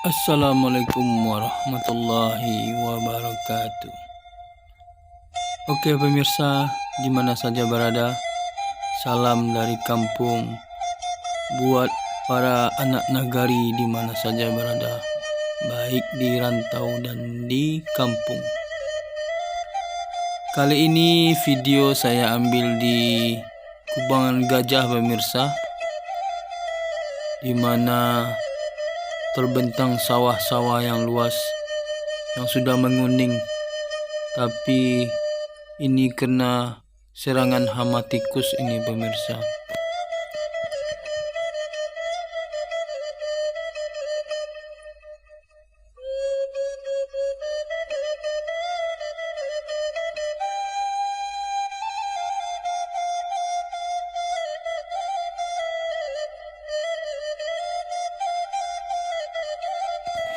Assalamualaikum warahmatullahi wabarakatuh. Oke pemirsa, di mana saja berada, salam dari kampung buat para anak nagari di mana saja berada, baik di rantau dan di kampung. Kali ini video saya ambil di Kubangan Gajah pemirsa, di mana terbentang sawah-sawah yang luas yang sudah menguning, tapi ini kena serangan hama tikus ini pemirsa.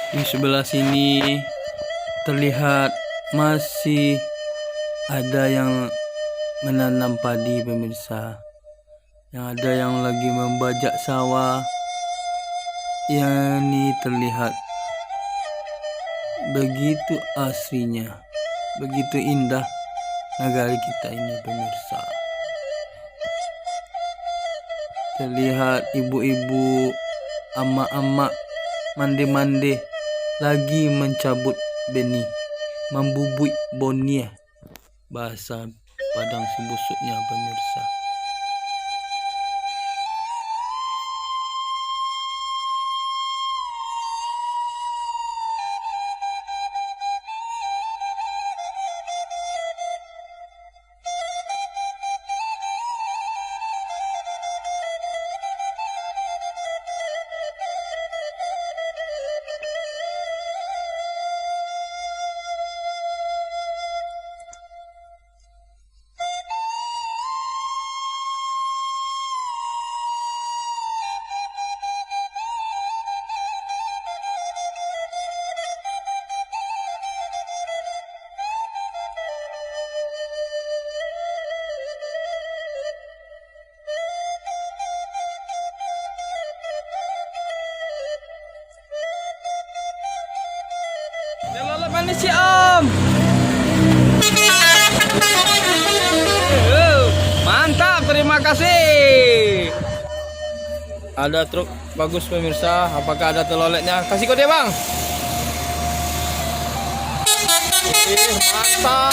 Di sebelah sini terlihat masih ada yang menanam padi pemirsa. Yang ada yang lagi membajak sawah. Ini terlihat begitu asrinya, begitu indah negari kita ini pemirsa. Terlihat ibu-ibu, emak-emak mandi-mandi lagi mencabut benih, membubui bonia, bahasa Padang sebusuknya pemirsa. Telolet manis si Om. Mantap, terima kasih. Ada truk bagus pemirsa. Apakah ada teloletnya? Kasih kode bang. Mantap.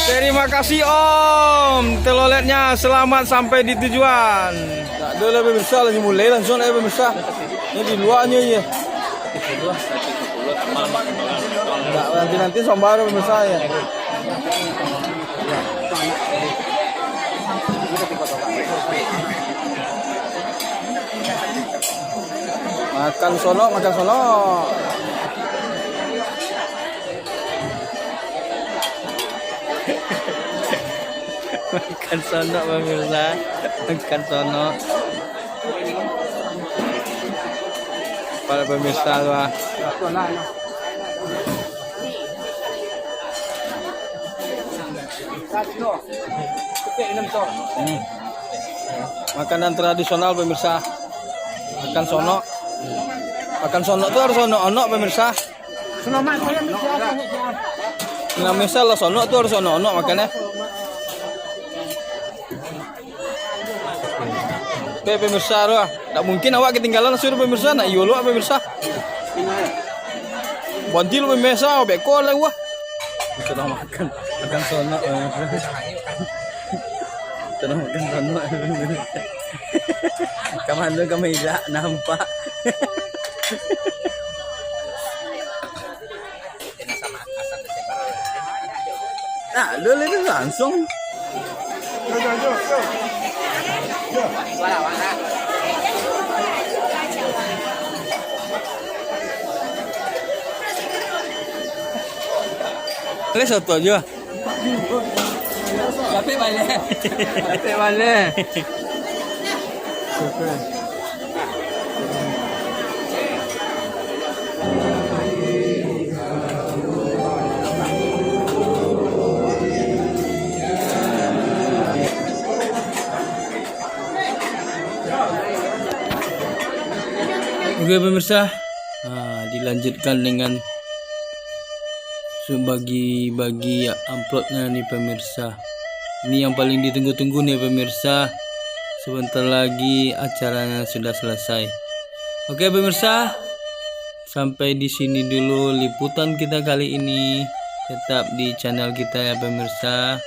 Terima kasih Om. Teloletnya selamat sampai di tujuan. Tak ada lah pemirsa, lagi mulai langsung lah pemirsa. Ini di luarnya ya. Nanti sombar pemirsa ya. Makan sono, makan sono. Makan sono pemirsa, makan sono. Para pemirsa lah. Makanan tradisional pemirsa. Makan sono. Makan sono itu harus ono pemirsa. Nah misal lah sono itu harus ono makannya. Pemirsa loh, tak mungkin awak ketinggalan suruh pemirsa, nak iyo lo pemirsa. Banti lo pemirsa, beko lah wah. Sudah makan sono. Sudah makan sono. Kamando kamila nampak. Nah, lo langsung. Lấy sọt tuần chưa? Cà phê bài lệ. Cà phê bài lệ. Oke pemirsa, dilanjutkan dengan bagi amplopnya nih pemirsa. Ini yang paling ditunggu-tunggu nih pemirsa. Sebentar lagi acaranya sudah selesai. Oke pemirsa, sampai di sini dulu liputan kita kali ini. Tetap di channel kita ya pemirsa.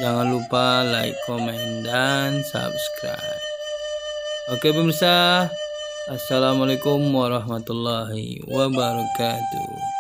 Jangan lupa like, komen, dan subscribe. Oke pemirsa, assalamualaikum warahmatullahi wabarakatuh.